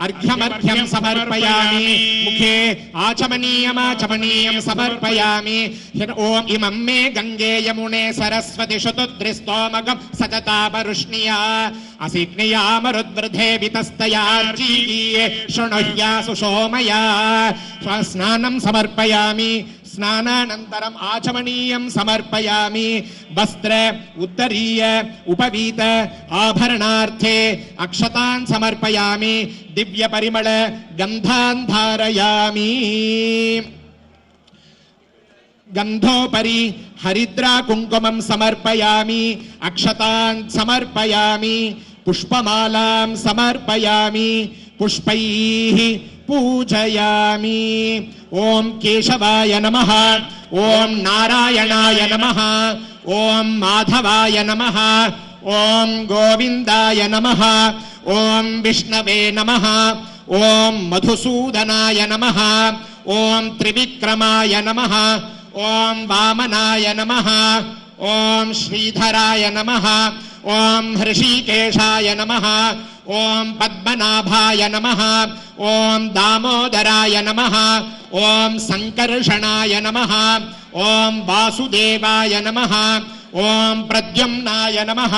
अर्घ्यमर्घ्यं समर्पयामि मुखे आचमनीयमाचमनीयं समर्पयामि ओम इमं मे गंगे यमुने सरस्वती शुतुद्रिस्तोमगं सततापरुष्णिया असिग्निया मरुद्वृधे वितस्तयार्चीये शृणुह्या सुषोमया स्नानं समर्पयामि स्नानानन्तरम् आचमनीयं समर्पयामि वस्त्र उत्तरीय उपवीत आभरणार्थे अक्षतान् समर्पयामि दिव्य परिमळ गन्धान् धारयामि गन्धोपरि हरिद्रा कुङ्कुमं समर्पयामि अक्षतान् समर्पयामि पुष्पमालां समर्पयामि पुष्पैः पूजयामि ओम केशवाय नमः ओम नारायणाय नमः ओम माधवाय नमः ओम गोविंदाय नमः ओम विष्णवे नमः ओम मधुसूदनाय नमः ओम त्रिविक्रमाय नमः ओम वामनाय नमः ओम श्रीधराय नमः ओम हृषीकेशाय नमः ओम पद्मनाभाय नमः ओम दामोदराय नमः ओम संकर्षणाय नमः ओम वासुदेवाय नमः ओम प्रद्युम्नाय नमः।